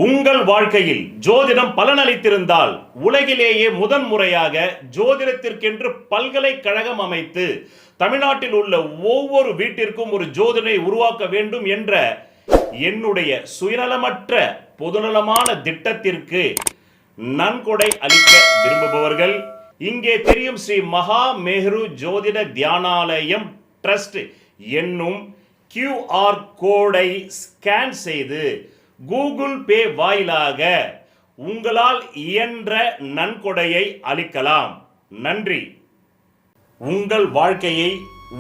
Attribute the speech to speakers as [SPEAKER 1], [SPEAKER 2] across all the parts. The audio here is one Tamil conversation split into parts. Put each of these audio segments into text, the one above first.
[SPEAKER 1] உங்கள் வாழ்க்கையில் ஜோதிடம் பலனளித்திருந்தால் உலகிலேயே முதன்முறையாக ஜோதிடத்திற்கென்று பல்கலைக்கழகம் அமைத்து தமிழ்நாட்டில் உள்ள ஒவ்வொரு வீட்டிற்கும் ஒரு ஜோதிடரை உருவாக்க வேண்டும் என்ற என்னுடைய சுயநலமற்ற பொதுநலமான திட்டத்திற்கு நன்கொடை அளிக்க விரும்புபவர்கள் இங்கே தெரியும் ஸ்ரீ மகா மேரு ஜோதிட தியானாலயம் ட்ரஸ்ட் என்னும் QR கோடை ஸ்கேன் செய்து கூகுள் பே வாயிலாக உங்களால் இயன்ற நன்கொடையை அளிக்கலாம். நன்றி. உங்கள் வாழ்க்கையை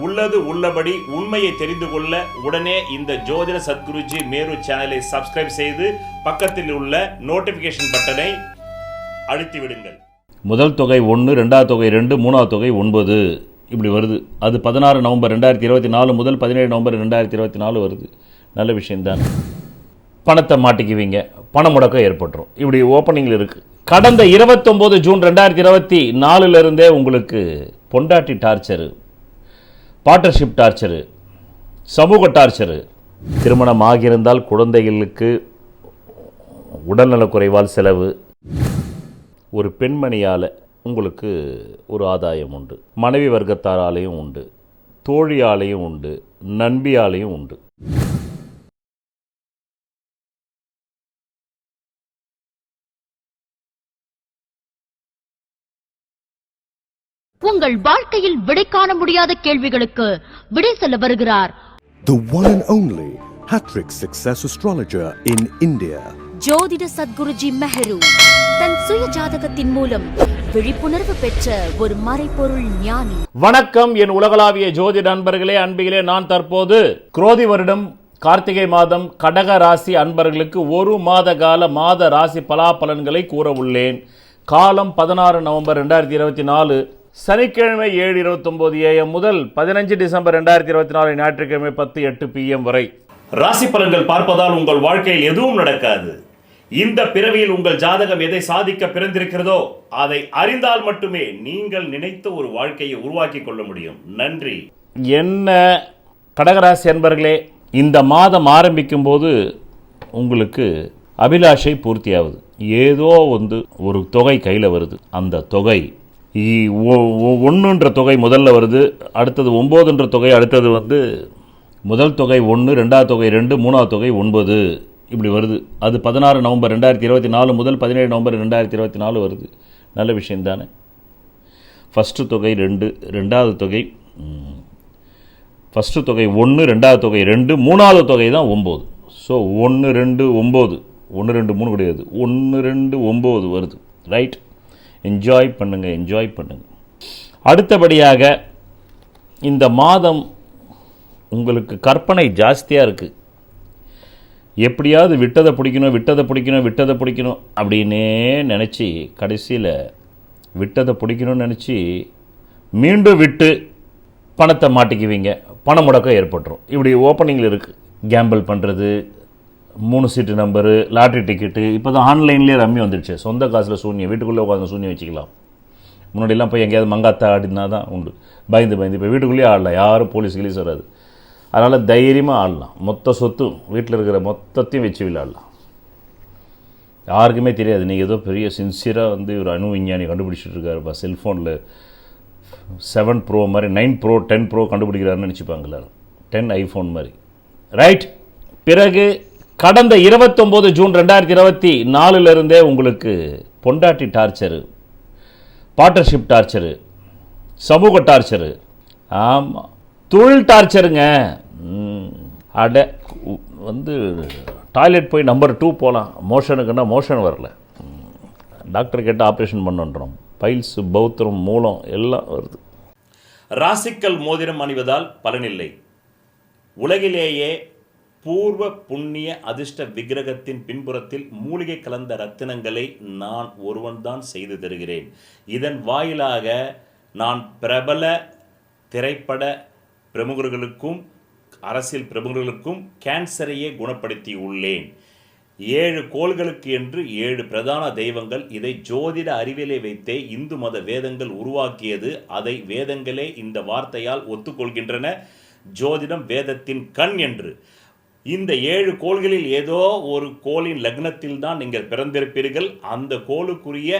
[SPEAKER 1] உள்ளது உள்ளபடி உண்மையை தெரிந்து கொள்ள உடனே இந்த ஜோதிட சத்குருஜி மேரு சேனலை சப்ஸ்கிரைப் செய்து பக்கத்தில் உள்ள நோட்டிபிகேஷன் பட்டனை அழுத்தி விடுங்கள்.
[SPEAKER 2] முதல் தொகை 1, ரெண்டாவது தொகை 2, மூணாவது தொகை 9 இப்படி வருது. அது 16 நவம்பர் 2024 முதல் 17 நவம்பர் 2024 வருது. நல்ல விஷயம்தான். பணத்தை மாட்டிக்குவீங்க, பண முடக்கம் ஏற்பட்டுரும். இப்படி ஓப்பனிங்கில் இருக்குது. கடந்த 29 ஜூன் 2024 உங்களுக்கு பொண்டாட்டி டார்ச்சரு, பார்ட்னர்ஷிப் டார்ச்சரு, சமூக டார்ச்சரு, திருமணம் ஆகியிருந்தால் குழந்தைகளுக்கு உடல்நலக்குறைவால் செலவு, ஒரு பெண்மணியால் உங்களுக்கு ஒரு ஆதாயம் உண்டு, மனைவி வர்க்கத்தாராலையும் உண்டு, தோழியாலையும் உண்டு, நண்பியாலையும் உண்டு.
[SPEAKER 3] உங்கள் வாழ்க்கையில் விடை காண முடியாத கேள்விகளுக்கு விடை சொல்ல வருகிறார்
[SPEAKER 4] The one and only Hattrick Success Astrologer in India.
[SPEAKER 3] ஜோதிட சத்குருஜி மெஹரு தன் சுய ஜாதகத்தின் மூலம் விழிப்புணர்வு பெற்ற ஒரு மறைபொருள் ஞானி.
[SPEAKER 2] வணக்கம் என் உலகளாவிய ஜோதிட அன்பர்களே, அன்பிகளே. நான் தற்போது குரோதி வருடம் கார்த்திகை மாதம் கடக ராசி அன்பர்களுக்கு ஒரு மாத கால மாத ராசி பலாபலன்களை கூற உள்ளேன். காலம் 16 நவம்பர் 2024 சனிக்கிழமை 7:29 AM முதல் 15 டிசம்பர் 2024 ஞாயிற்றுக்கிழமை 10:08 PM வரை.
[SPEAKER 1] ராசி பலன்கள் பார்ப்பதால் உங்கள் வாழ்க்கையில் எதுவும் நடக்காது. இந்த பிறவியில் உங்கள் ஜாதகம் எதை சாதிக்க பிறந்திருக்கிறதோ அதை அறிந்தால் மட்டுமே நீங்கள் நினைத்த ஒரு வாழ்க்கையை உருவாக்கி கொள்ள முடியும். நன்றி.
[SPEAKER 2] என்ன கடகராசி அன்பர்களே, இந்த மாதம் ஆரம்பிக்கும் போது உங்களுக்கு அபிலாஷை பூர்த்தியாகுது. ஏதோ ஒரு தொகை கையில் வருது. அந்த தொகை 1ன்ற தொகை முதல்ல வருது, அடுத்தது 9ன்ற தொகை, அடுத்தது முதல் தொகை 1, ரெண்டாவது தொகை 2, மூணாவது தொகை 9 இப்படி வருது. அது 16 நவம்பர் 2024 முதல் 17 நவம்பர் 2024 வருது. நல்ல விஷயந்தானே. ஃபஸ்ட்டு தொகை 2, ரெண்டாவது தொகை ஃபஸ்ட்டு தொகை 1, ரெண்டாவது தொகை 2, மூணாவது தொகை தான் 9. ஸோ 1, 2, 9, 1, 2, 3 கிடையாது, 1, 2, 9 வருது. ரைட். என்ஜாய் பண்ணுங்கள். அடுத்தபடியாக இந்த மாதம் உங்களுக்கு கற்பனை ஜாஸ்தியாக இருக்குது. எப்படியாவது விட்டதை பிடிக்கணும் அப்படின்னே நினச்சி கடைசியில் விட்டதை பிடிக்கணும்னு நினச்சி மீண்டும் விட்டு பணத்தை மாட்டிக்குவீங்க, பண முடக்கம் ஏற்பட்டுரும். இப்படி ஓப்பனிங்கில் இருக்குது. கேம்பிள் பண்ணுறது, 3 சீட்டு நம்பரு, லாட்ரி டிக்கெட்டு. இப்போ தான் ஆன்லைன்லேயே ரம்மி வந்துடுச்சு. சொந்த காசில் சூன்யம், வீட்டுக்குள்ளே உட்காந்து சூன்யம் வச்சுக்கலாம். முன்னாடியெல்லாம் போய் எங்கேயாவது மங்காத்தா ஆடினா தான் உண்டு. பயந்து இப்போ வீட்டுக்குள்ளேயே ஆடலாம், யாரும் போலீஸ் கிளீஸ் வராது. அதனால் தைரியமாக ஆடலாம். மொத்த சொத்தும் வீட்டில் இருக்கிற மொத்தத்தையும் வச்சு விளையாடலாம். யாருக்குமே தெரியாது நீங்கள் ஏதோ பெரிய சின்சியராக ஒரு அணு விஞ்ஞானி கண்டுபிடிச்சிட்டு இருக்காருப்பா, செல்ஃபோனில் 7 Pro மாதிரி 9 Pro 10 Pro கண்டுபிடிக்கிறாருன்னு நினச்சிப்பாங்க எல்லாரும். 10 iPhone மாதிரி. ரைட். பிறகு கடந்த 29 ஜூன் 2024 உங்களுக்கு பொண்டாட்டி டார்ச்சரு, பார்ட்னர்ஷிப் டார்ச்சரு, சமூக டார்ச்சரு, ஆமாம் தொழில் டார்ச்சருங்க. டாய்லெட் போய் நம்பர் 2 போகலாம், மோஷனுக்குன்னா மோஷன் வரல, டாக்டர் கேட்டு ஆப்ரேஷன் பண்ணுன்றோம், பைல்ஸ், பௌத்திரம், மூலம் எல்லாம் வருது.
[SPEAKER 1] ராசிக்கல் மோதிரம் அணிவதால் பலனில்லை. உலகிலேயே பூர்வ புண்ணிய அதிர்ஷ்ட விக்கிரகத்தின் பின்புறத்தில் மூலிகை கலந்த ரத்தினங்களை நான் ஒருவன்தான் செய்து தருகிறேன். இதன் வாயிலாக நான் பிரபல திரைப்பட பிரமுகர்களுக்கும் அரசியல் பிரமுகர்களுக்கும் கேன்சரையே குணப்படுத்தி உள்ளேன். 7 கோள்களுக்கு என்று 7 பிரதான தெய்வங்கள். இதை ஜோதிட அறிவியலை வைத்தே இந்து மத வேதங்கள் உருவாக்கியது. அதை வேதங்களே இந்த வார்த்தையால் ஒத்துக்கொள்கின்றன. ஜோதிடம் வேதத்தின் கண் என்று. இந்த 7 கோள்களில் ஏதோ ஒரு கோளின் லக்னத்தில் தான் நீங்கள் பிறந்திருப்பீர்கள். அந்த கோளுக்குரிய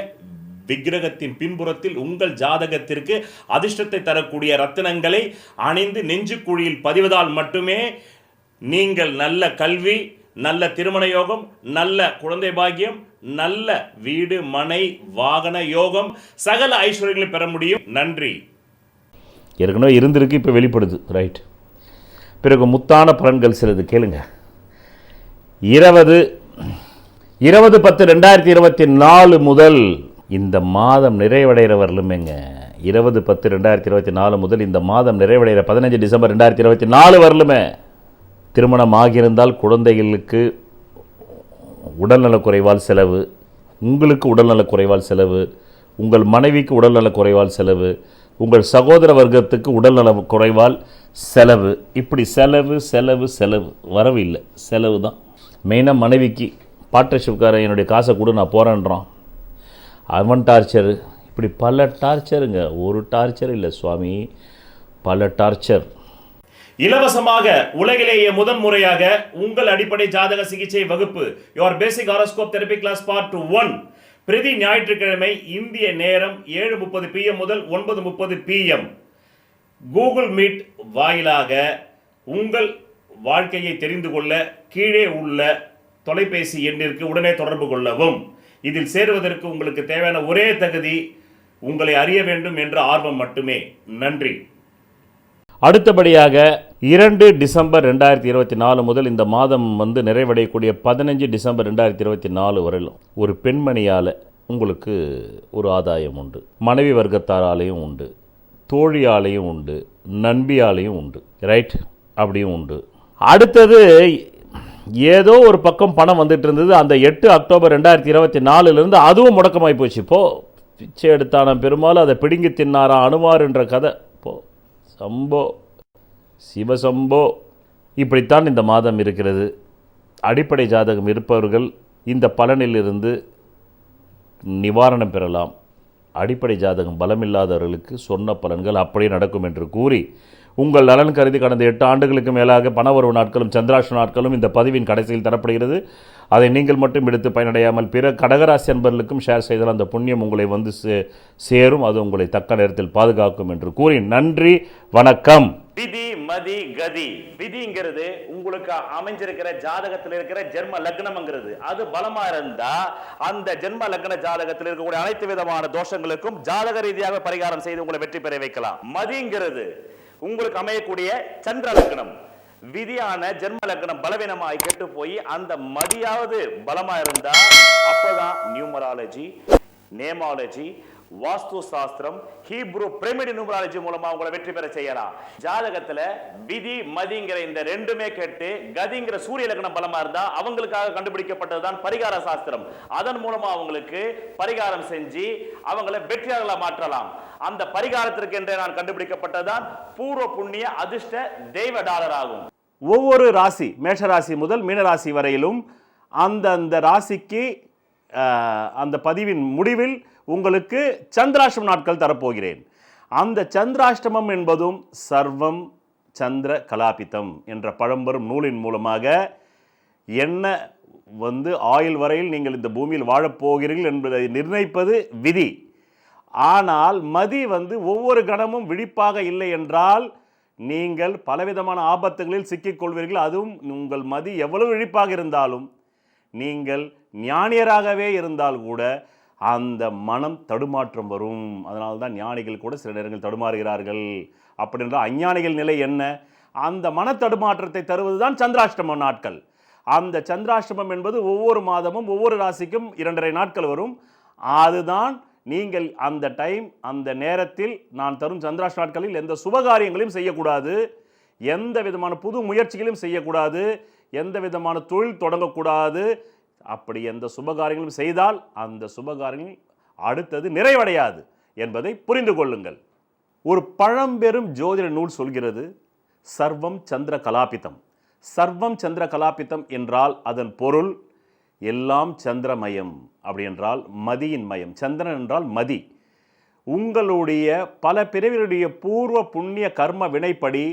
[SPEAKER 1] விக்கிரகத்தின் பின்புறத்தில் உங்கள் ஜாதகத்திற்கு அதிர்ஷ்டத்தை தரக்கூடிய ரத்தினங்களை அணிந்து நெஞ்சுக்குழியில் பதிவதால் மட்டுமே நீங்கள் நல்ல கல்வி, நல்ல திருமண யோகம், நல்ல குழந்தை பாக்கியம், நல்ல வீடு மனை வாகன யோகம், சகல ஐஸ்வர்யங்களை பெற முடியும். நன்றி.
[SPEAKER 2] ஏற்கனவே இருந்திருக்கு, இப்போ வெளிப்படுது. ரைட். பிறகு முத்தான பலன்கள் சிலது கேளுங்க. 20/10/2024 முதல் இந்த மாதம் நிறைவடைகிற வரலுமேங்க. 20/10/2024 முதல் இந்த மாதம் நிறைவடைகிற 15 டிசம்பர் 2024 வரலுமே திருமணம் ஆகியிருந்தால் குழந்தைகளுக்கு உடல்நலக் குறைவால் செலவு, உங்களுக்கு உடல்நலக் குறைவால் செலவு, உங்கள் மனைவிக்கு உடல்நலக் குறைவால் செலவு, உங்கள் சகோதர வர்க்கத்துக்கு உடல்நல குறைவால் செலவு, இப்படி செலவு செலவு செலவு, வரவு இல்லை, செலவு தான். மெயினாக மனைவிக்கு பார்ட்னர்ஷிப்காரன் என்னுடைய காசை கூட நான் போகிறேன்றான், அவன் டார்ச்சரு, இப்படி பல டார்ச்சருங்க. ஒரு டார்ச்சர் இல்லை சுவாமி, பல டார்ச்சர்.
[SPEAKER 1] இலவசமாக உலகிலேயே முதன் முறையாக உங்கள் அடிப்படை ஜாதக சிகிச்சை வகுப்பு your basic horoscope therapy class part 1 பிரதி ஞாயிற்றுக்கிழமை இந்திய நேரம் 7:30 PM முதல் 9:30 PM கூகுள் மீட் வாயிலாக உங்கள் வாழ்க்கையை தெரிந்து கொள்ள கீழே உள்ள தொலைபேசி எண்ணிற்கு உடனே தொடர்பு கொள்ளவும். இதில் சேருவதற்கு உங்களுக்கு தேவையான ஒரே தகுதி உங்களை அறிய வேண்டும் என்ற ஆர்வம் மட்டுமே. நன்றி.
[SPEAKER 2] அடுத்தபடியாக 2 டிசம்பர் 2024 முதல் இந்த மாதம் நிறைவடையக்கூடிய 15 டிசம்பர் 2024 வரையிலும் ஒரு பெண்மணியால் உங்களுக்கு ஒரு ஆதாயம் உண்டு. மனைவி வர்க்கத்தாராலையும் உண்டு, தோழியாலையும் உண்டு, நண்பியாலையும் உண்டு. ரைட், அப்படியும் உண்டு. அடுத்தது ஏதோ ஒரு பக்கம் பணம் வந்துட்டு இருந்தது. அந்த 8 அக்டோபர் 2024 அதுவும் முடக்கமாகி போச்சு. இப்போது பிச்சை எடுத்தான பெருமாள் அதை பிடுங்கி தின்னாரா அனுமார் என்ற கதை. இப்போது சம்போ சிவசம்போ. இப்படித்தான் இந்த மாதம் இருக்கிறது. அடிப்படை ஜாதகம் இருப்பவர்கள் இந்த பலனிலிருந்து நிவாரணம் பெறலாம். அடிப்படை ஜாதகம் பலமில்லாதவர்களுக்கு சொன்ன பலன்கள் அப்படியே நடக்கும் என்று கூறி, உங்கள் நலன் கருதி கடந்த 8 ஆண்டுகளுக்கு மேலாக பணவரவு நாட்களும் சந்திராஷ்ட நாட்களும் இந்த பதிவின் கடைசியில் தரப்படுகிறது. அதை நீங்கள் மட்டும் எடுத்து பயனடையாமல் பிற கடகராசி அன்பர்களுக்கும் ஷேர் செய்தால் அந்த புண்ணியம் உங்களை சேரும். அது உங்களை தக்க நேரத்தில் பாதுகாக்கும் என்று கூறி நன்றி, வணக்கம்.
[SPEAKER 1] விதி மதி கதி. விதிங்கிறது உங்களுக்கு அமைஞ்சிருக்கிற ஜாதகத்தில் இருக்கிற ஜென்ம லக்னம்ங்கிறது. அது பலமா இருந்தா அந்த ஜென்ம லக்ன ஜாதகத்தில் இருக்கக்கூடிய அனைத்து விதமான தோஷங்களுக்கும் ஜாதக ரீதியாக பரிகாரம் செய்து உங்களை வெற்றி பெற வைக்கலாம். மதிங்கிறது உங்களுக்கு அமையக்கூடிய சந்திர லக்னம். விதியான ஜென்ம லக்னம் பலவீனமாய் கெட்டு போய் அந்த மதியாவது பலமா இருந்தா அப்பதான் நியூமராலஜி, நேமாலஜி, வாஸ்து சாஸ்திரம், ஹீப்ரு பிரமிட் நியூமராலஜி மூலமா உங்களை வெற்றி பெற செய்யலாம். ஜாதகத்துல விதி மதிங்கிற இந்த ரெண்டுமே கேட்டு கதிங்கிற சூரிய லக்னம் பலமா இருந்தா அவங்களுக்காக கண்டுபிடிக்கப்பட்டதுதான் பரிகார சாஸ்திரம். அதன் மூலமா அவங்களுக்கு பரிகாரம் செஞ்சு அவங்களை வெற்றியாளர்களா மாற்றலாம். அந்த பரிகாரத்திற்கு என்றே நான் கண்டுபிடிக்கப்பட்டதுதான் பூர்வ புண்ணிய அதிர்ஷ்ட தெய்வ டாலர் ஆகும். ஒவ்வொரு ராசி, மேஷராசி முதல் மீனராசி வரையிலும் அந்த ராசிக்கு அந்த பதிவின் முடிவில் உங்களுக்கு சந்திராஷ்டம நாட்கள் தரப்போகிறேன். அந்த சந்திராஷ்டமம் என்பதும் சர்வம் சந்திர கலாபிதம் என்ற பழம்பெரும் நூலின் மூலமாக என்ன ஆயுள் வரையில் நீங்கள் இந்த பூமியில் வாழப்போகிறீர்கள் என்பதை நிர்ணயிப்பது விதி. ஆனால் மதி ஒவ்வொரு கணமும் விழிப்பாக இல்லை என்றால் நீங்கள் பலவிதமான ஆபத்துகளில் சிக்கிக்கொள்வீர்கள். அதுவும் உங்கள் மதி எவ்வளவு விழிப்பாக இருந்தாலும், நீங்கள் ஞானியராகவே இருந்தால் கூட அந்த மனம் தடுமாற்றம் வரும். அதனால்தான் ஞானிகள் கூட சில நேரங்கள் தடுமாறுகிறார்கள். அப்படி என்றால் அஞ்ஞானிகள் நிலை என்ன? அந்த மன தடுமாற்றத்தை தருவதுதான் சந்திராஷ்டம நாட்கள். அந்த சந்திராஷ்டமம் என்பது ஒவ்வொரு மாதமும் ஒவ்வொரு ராசிக்கும் 2.5 நாட்கள் வரும். அதுதான் நீங்கள் அந்த டைம், அந்த நேரத்தில் நான் தரும் சந்திராஷ்ட நாட்களில் எந்த சுபகாரியங்களையும் செய்யக்கூடாது, எந்த விதமான புது முயற்சிகளையும் செய்யக்கூடாது, எந்த விதமான தொழில் தொடங்கக்கூடாது. அப்படி எந்த சுபகாரியங்களும் செய்தால் அந்த சுபகாரியங்கள் அடுத்தது நிறைவடையாது என்பதை புரிந்து கொள்ளுங்கள். ஒரு பழம்பெரும் ஜோதிட நூல் சொல்கிறது, சர்வம் சந்திர கலாபிதம். சர்வம் சந்திர கலாபிதம் என்றால் அதன் பொருள் எல்லாம் சந்திரமயம். அப்படி என்றால் மதியின் மயம். சந்திரன் என்றால் மதி. உங்களுடைய பல பிறவிகளுடைய பூர்வ புண்ணிய கர்ம வினைப்படி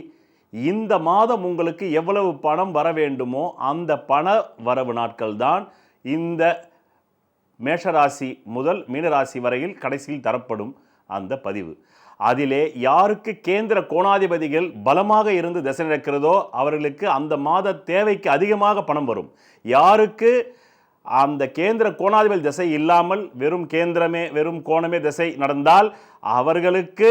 [SPEAKER 1] இந்த மாதம் உங்களுக்கு எவ்வளவு பணம் வர வேண்டுமோ அந்த பண வரவு நாட்கள் தான் இந்த மேஷராசி முதல் மீனராசி வரையில் கடைசியில் தரப்படும் அந்த பதிவு. அதிலே யாருக்கு கேந்திர கோணாதிபதிகள் பலமாக இருந்து திசை நடக்கிறதோ அவர்களுக்கு அந்த மாத தேவைக்கு அதிகமாக பணம் வரும். யாருக்கு அந்த கேந்திர கோணாதிபதி திசை இல்லாமல் வெறும் கோணமே திசை நடந்தால் அவர்களுக்கு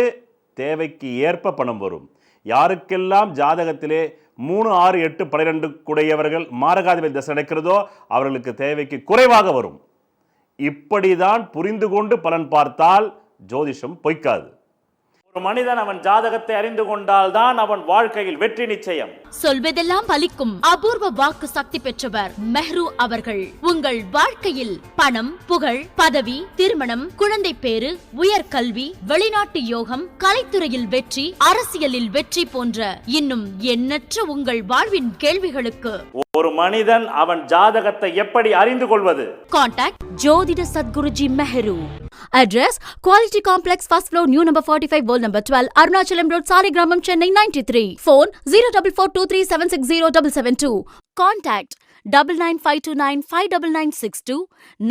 [SPEAKER 1] தேவைக்கு ஏற்ப பணம் வரும். யாருக்கெல்லாம் ஜாதகத்திலே 3, 6, 8, 12 கூடையவர்கள் மாரகாதிபதி திசை நடக்கிறதோ அவர்களுக்கு தேவைக்கு குறைவாக வரும். இப்படிதான் புரிந்து கொண்டு பலன் பார்த்தால் ஜோதிஷம் பொய்க்காது. ஒரு மனிதன் அவன் ஜாதகத்தை அறிந்து கொண்டால் தான் அவன் வாழ்க்கையில் வெற்றி நிச்சயம்.
[SPEAKER 3] சொல்வதெல்லாம் பலிக்கும் அபூர்வ வாக்கு சக்தி பெற்றவர் மெஹ்ரு அவர்கள். உங்கள் வாழ்க்கையில் பணம், புகழ், பதவி, திருமணம், குழந்தை பேறு, உயர்கல்வி, வெளிநாட்டு யோகம், கலைத்துறையில் வெற்றி, அரசியலில் வெற்றி போன்ற இன்னும் எண்ணற்ற உங்கள் வாழ்வின் கேள்விகளுக்கு
[SPEAKER 1] ஒரு மனிதன் அவன் ஜாதகத்தை எப்படி அறிந்து கொள்வது?
[SPEAKER 3] கான்டாக்ட் ஜோதிட Sadguruji Mehru. Address Quality Complex, first floor, new number 45, wall number 12, Arunachalam Road, Saligramam, Chennai 93. Phone 0442376072. Contact 9952959962,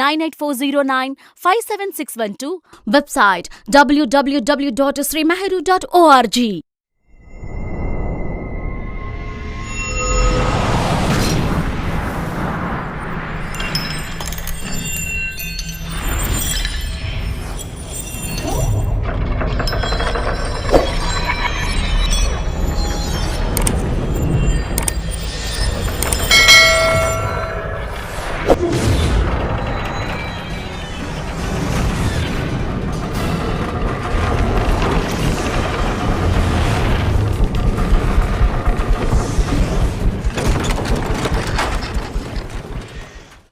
[SPEAKER 3] 98409 57612. Website www.srimeheru.org.